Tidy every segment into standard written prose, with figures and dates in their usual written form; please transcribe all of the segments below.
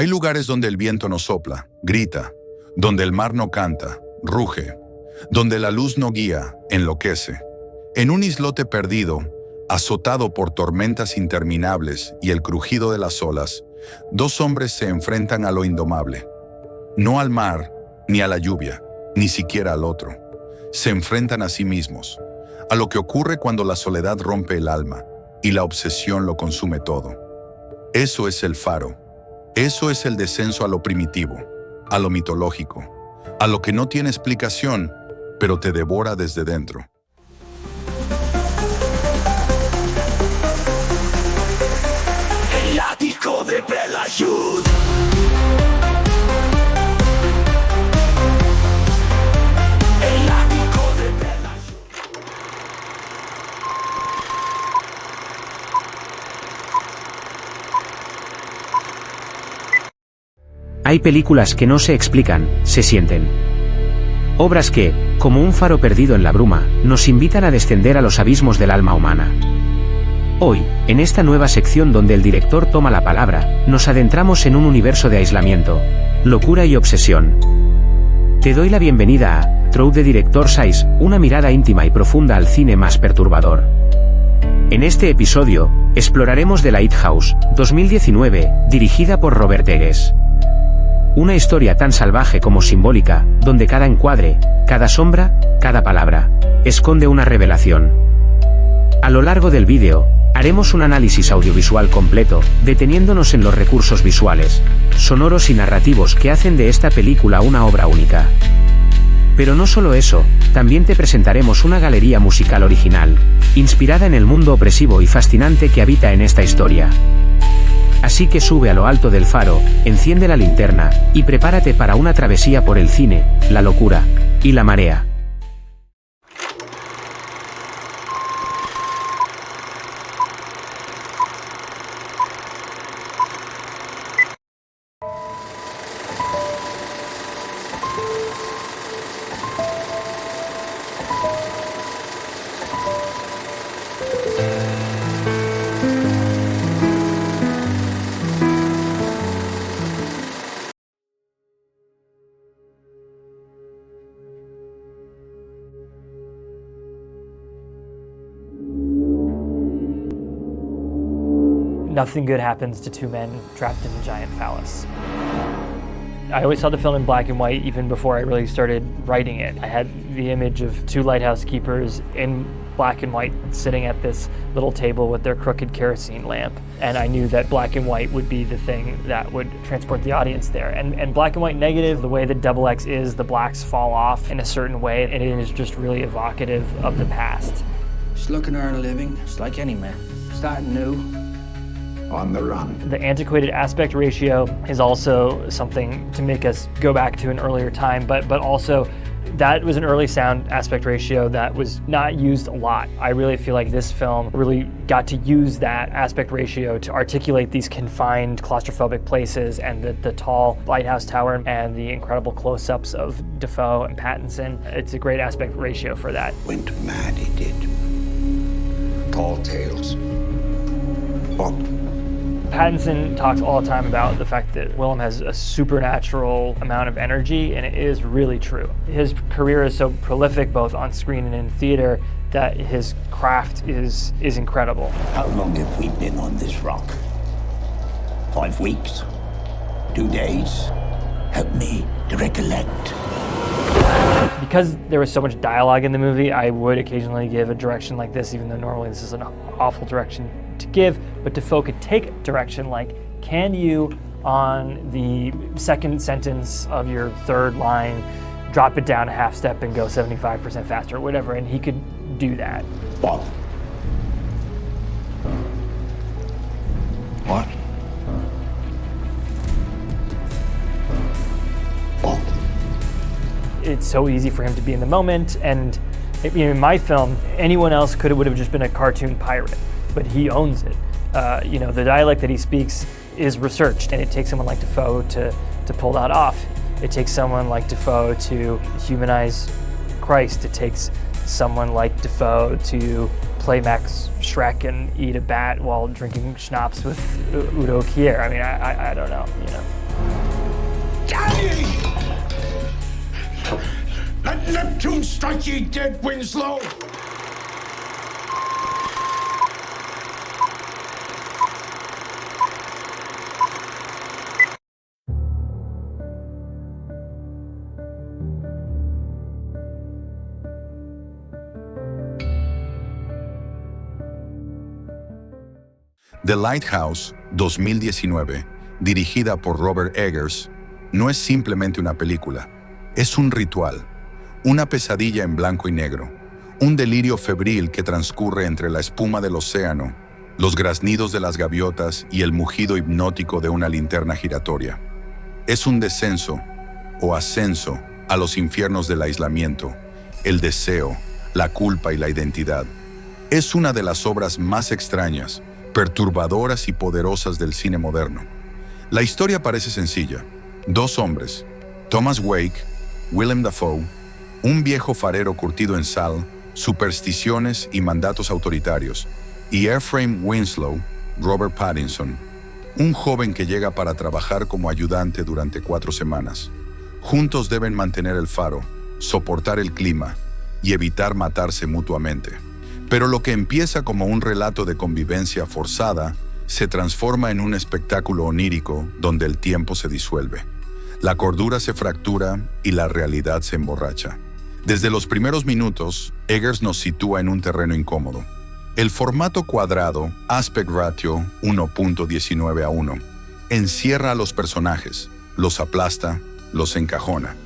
Hay lugares donde el viento no sopla, grita, donde el mar no canta, ruge, donde la luz no guía, enloquece. En un islote perdido, azotado por tormentas interminables y el crujido de las olas, dos hombres se enfrentan a lo indomable. No al mar, ni a la lluvia, ni siquiera al otro. Se enfrentan a sí mismos, a lo que ocurre cuando la soledad rompe el alma y la obsesión lo consume todo. Eso es el faro. Eso es el descenso a lo primitivo, a lo mitológico, a lo que no tiene explicación, pero te devora desde dentro. El ático de Belayud. El ático de Belayud. Hay películas que no se explican, se sienten. Obras que, como un faro perdido en la bruma, nos invitan a descender a los abismos del alma humana. Hoy, en esta nueva sección donde el director toma la palabra, nos adentramos en un universo de aislamiento, locura y obsesión. Te doy la bienvenida a Through the Director's Eyes, una mirada íntima y profunda al cine más perturbador. En este episodio, exploraremos The Lighthouse, 2019, dirigida por Robert Eggers. Una historia tan salvaje como simbólica, donde cada encuadre, cada sombra, cada palabra, esconde una revelación. A lo largo del vídeo, haremos un análisis audiovisual completo, deteniéndonos en los recursos visuales, sonoros y narrativos que hacen de esta película una obra única. Pero no solo eso, también te presentaremos una galería musical original, inspirada en el mundo opresivo y fascinante que habita en esta historia. Así que sube a lo alto del faro, enciende la linterna, y prepárate para una travesía por el cine, la locura y la marea. Nothing good happens to two men trapped in a giant phallus. I always saw the film in black and white even before I really started writing it. I had the image of two lighthouse keepers in black and white sitting at this little table with their crooked kerosene lamp. And I knew that black and white would be the thing that would transport the audience there. And black and white negative, the way that Double X is, the blacks fall off in a certain way, and it is just really evocative of the past. Just looking to earn a living, just like any man. Starting new. On the run. The antiquated aspect ratio is also something to make us go back to an earlier time, but also that was an early sound aspect ratio that was not used a lot. I really feel like this film really got to use that aspect ratio to articulate these confined claustrophobic places and the tall lighthouse tower and the incredible close-ups of Dafoe and Pattinson. It's a great aspect ratio for that. Went mad, he did. Tall tales. But Pattinson talks all the time about the fact that Willem has a supernatural amount of energy, and it is really true. His career is so prolific both on screen and in theater that his craft is incredible. how long have we been on this rock? 5 weeks? 2 days? Help me to recollect. Because there was so much dialogue in the movie, I would occasionally give a direction like this, even though normally this is an awful direction to give, but Dafoe could take direction like, can you, on the second sentence of your third line, drop it down a half step and go 75% faster or whatever, and he could do that. What? What? What? It's so easy for him to be in the moment, and in my film, anyone else would have just been a cartoon pirate, but he owns it. The dialect that he speaks is researched, and it takes someone like Dafoe to pull that off. It takes someone like Dafoe to humanize Christ. It takes someone like Dafoe to play Max Schreck and eat a bat while drinking schnapps with Udo Kier. I mean, I don't know, Neptune strike ye dead, Winslow! The Lighthouse 2019, dirigida por Robert Eggers, no es simplemente una película, es un ritual, una pesadilla en blanco y negro, un delirio febril que transcurre entre la espuma del océano, los graznidos de las gaviotas y el mugido hipnótico de una linterna giratoria. Es un descenso o ascenso a los infiernos del aislamiento, el deseo, la culpa y la identidad. Es una de las obras más extrañas, perturbadoras y poderosas del cine moderno. La historia parece sencilla. Dos hombres, Thomas Wake, Willem Dafoe, un viejo farero curtido en sal, supersticiones y mandatos autoritarios, y Ephraim Winslow, Robert Pattinson, un joven que llega para trabajar como ayudante durante 4 semanas. Juntos deben mantener el faro, soportar el clima y evitar matarse mutuamente. Pero lo que empieza como un relato de convivencia forzada se transforma en un espectáculo onírico donde el tiempo se disuelve. La cordura se fractura y la realidad se emborracha. Desde los primeros minutos, Eggers nos sitúa en un terreno incómodo. El formato cuadrado, aspect ratio 1.19:1, encierra a los personajes, los aplasta, los encajona.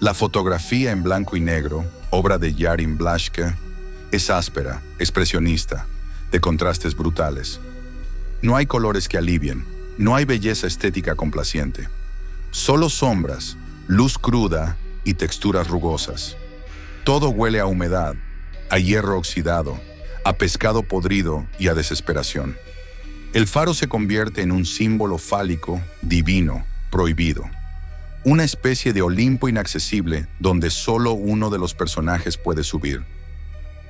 La fotografía en blanco y negro, obra de Yarin Blaschke, es áspera, expresionista, de contrastes brutales. No hay colores que alivien, no hay belleza estética complaciente. Solo sombras, luz cruda y texturas rugosas. Todo huele a humedad, a hierro oxidado, a pescado podrido y a desesperación. El faro se convierte en un símbolo fálico, divino, prohibido. Una especie de Olimpo inaccesible donde solo uno de los personajes puede subir.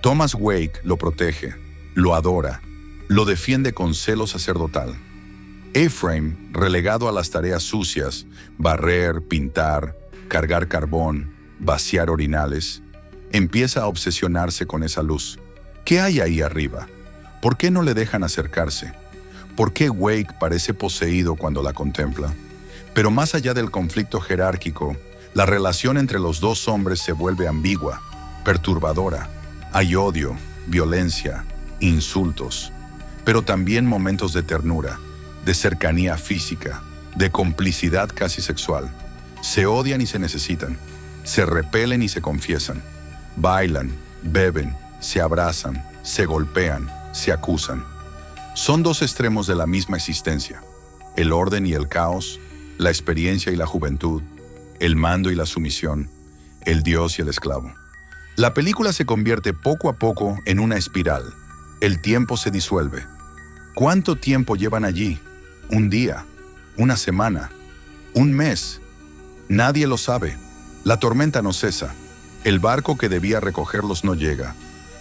Thomas Wake lo protege, lo adora, lo defiende con celo sacerdotal. Ephraim, relegado a las tareas sucias, barrer, pintar, cargar carbón, vaciar orinales, empieza a obsesionarse con esa luz. ¿Qué hay ahí arriba? ¿Por qué no le dejan acercarse? ¿Por qué Wake parece poseído cuando la contempla? Pero más allá del conflicto jerárquico, la relación entre los dos hombres se vuelve ambigua, perturbadora. Hay odio, violencia, insultos, pero también momentos de ternura, de cercanía física, de complicidad casi sexual. Se odian y se necesitan, se repelen y se confiesan, bailan, beben, se abrazan, se golpean, se acusan. Son dos extremos de la misma existencia, el orden y el caos, la experiencia y la juventud, el mando y la sumisión, el dios y el esclavo. La película se convierte poco a poco en una espiral. El tiempo se disuelve. ¿Cuánto tiempo llevan allí? ¿Un día? ¿Una semana? ¿Un mes? Nadie lo sabe. La tormenta no cesa. El barco que debía recogerlos no llega.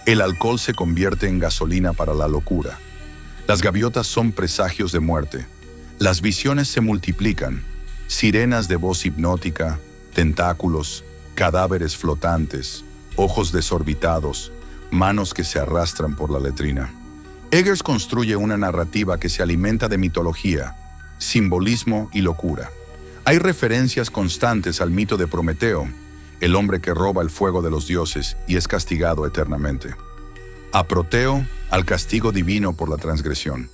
El alcohol se convierte en gasolina para la locura. Las gaviotas son presagios de muerte. Las visiones se multiplican. Sirenas de voz hipnótica, tentáculos, cadáveres flotantes, ojos desorbitados, manos que se arrastran por la letrina. Eggers construye una narrativa que se alimenta de mitología, simbolismo y locura. Hay referencias constantes al mito de Prometeo, el hombre que roba el fuego de los dioses y es castigado eternamente. A Proteo, al castigo divino por la transgresión.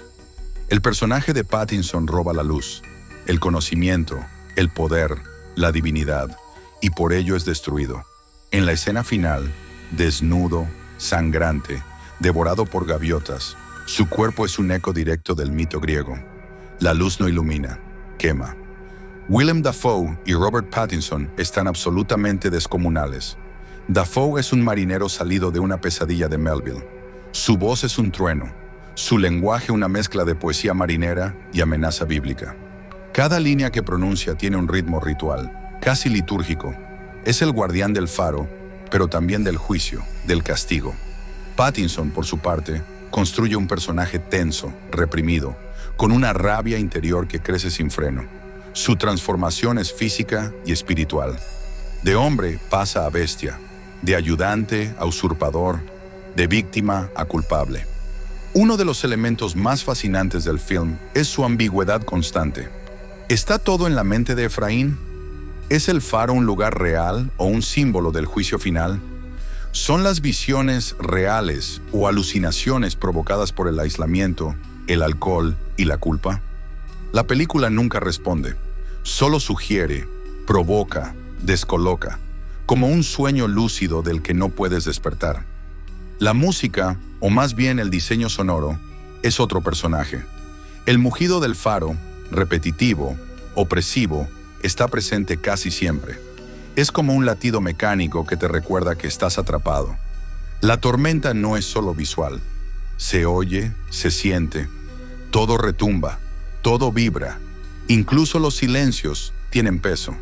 El personaje de Pattinson roba la luz, el conocimiento, el poder, la divinidad, y por ello es destruido. En la escena final, desnudo, sangrante, devorado por gaviotas, su cuerpo es un eco directo del mito griego. La luz no ilumina, quema. Willem Dafoe y Robert Pattinson están absolutamente descomunales. Dafoe es un marinero salido de una pesadilla de Melville. Su voz es un trueno, su lenguaje una mezcla de poesía marinera y amenaza bíblica. Cada línea que pronuncia tiene un ritmo ritual, casi litúrgico. Es el guardián del faro, pero también del juicio, del castigo. Pattinson, por su parte, construye un personaje tenso, reprimido, con una rabia interior que crece sin freno. Su transformación es física y espiritual. De hombre pasa a bestia, de ayudante a usurpador, de víctima a culpable. Uno de los elementos más fascinantes del film es su ambigüedad constante. ¿Está todo en la mente de Efraín? ¿Es el faro un lugar real o un símbolo del juicio final? ¿Son las visiones reales o alucinaciones provocadas por el aislamiento, el alcohol y la culpa? La película nunca responde, solo sugiere, provoca, descoloca, como un sueño lúcido del que no puedes despertar. La música, o más bien el diseño sonoro, es otro personaje. El mugido del faro, repetitivo, opresivo, está presente casi siempre. Es como un latido mecánico que te recuerda que estás atrapado. La tormenta no es solo visual. Se oye, se siente, todo retumba, todo vibra. Incluso los silencios tienen peso.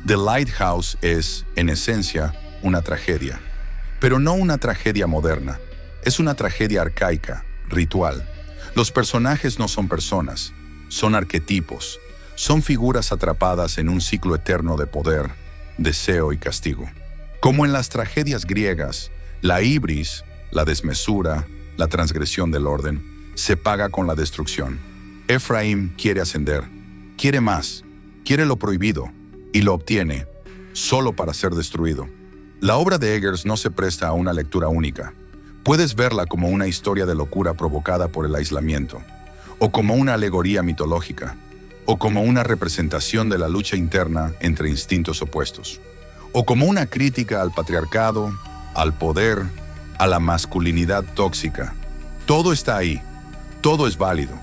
The Lighthouse es, en esencia, una tragedia. Pero no una tragedia moderna. Es una tragedia arcaica, ritual. Los personajes no son personas, son arquetipos. Son figuras atrapadas en un ciclo eterno de poder, deseo y castigo. Como en las tragedias griegas, la ibris, la desmesura, la transgresión del orden, se paga con la destrucción. Efraín quiere ascender, quiere más, quiere lo prohibido, y lo obtiene, solo para ser destruido. La obra de Eggers no se presta a una lectura única. Puedes verla como una historia de locura provocada por el aislamiento, o como una alegoría mitológica, o como una representación de la lucha interna entre instintos opuestos, o como una crítica al patriarcado, al poder, a la masculinidad tóxica. Todo está ahí, todo es válido,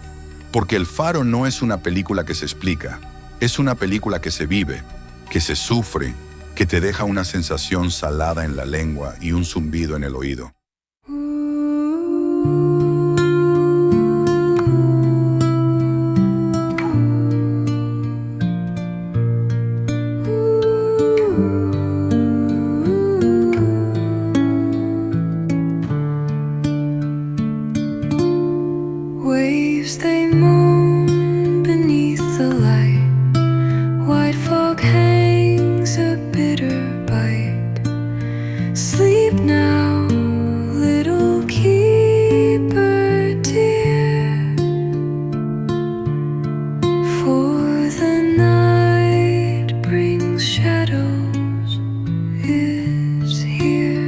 porque El Faro no es una película que se explica, es una película que se vive, que se sufre, que te deja una sensación salada en la lengua y un zumbido en el oído. Waves they moan beneath the light. White fog hangs a bitter bite. Sleep now, little keeper dear. For the night brings shadows, is here.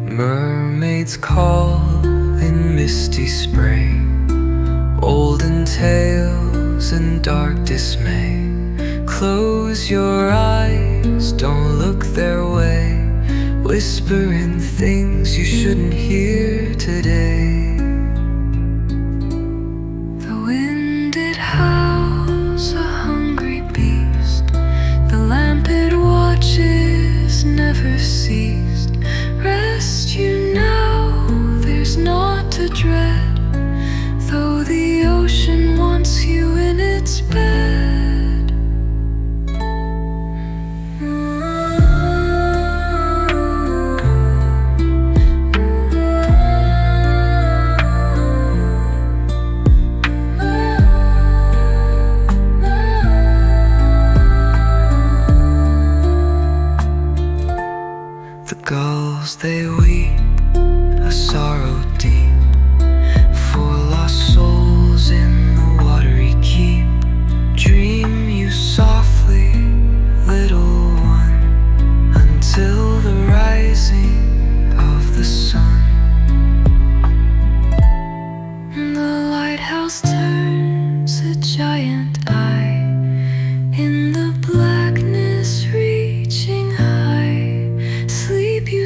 Mermaids call in misty spring, olden tales and dark dismay. Close your eyes, don't look their way, whispering things you shouldn't hear today. The wind it howls, a hungry beast. The lamp it watches, never ceased. Rest you now, there's naught to dread, though the ocean wants you in its bed. The gulls they weep, a sorrow deep, for lost souls in the watery keep. Dream you softly, little one, until the rising of the sun. The lighthouse turns a giant eye in the blackness reaching high.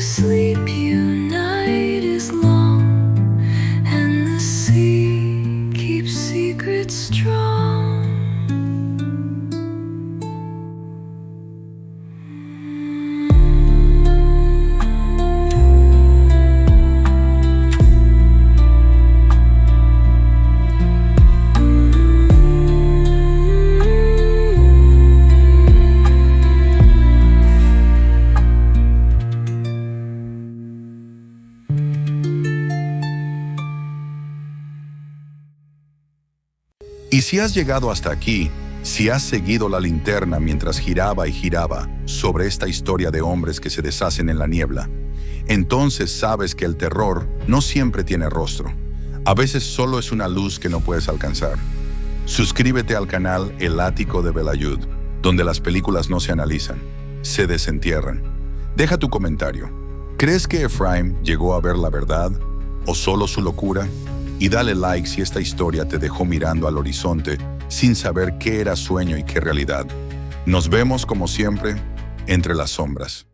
Sleep you, night is long, and the sea keeps secrets strong. Y si has llegado hasta aquí, si has seguido la linterna mientras giraba y giraba sobre esta historia de hombres que se deshacen en la niebla, entonces sabes que el terror no siempre tiene rostro. A veces solo es una luz que no puedes alcanzar. Suscríbete al canal El Ático de Belayud, donde las películas no se analizan, se desentierran. Deja tu comentario. ¿Crees que Ephraim llegó a ver la verdad o solo su locura? Y dale like si esta historia te dejó mirando al horizonte sin saber qué era sueño y qué realidad. Nos vemos como siempre entre las sombras.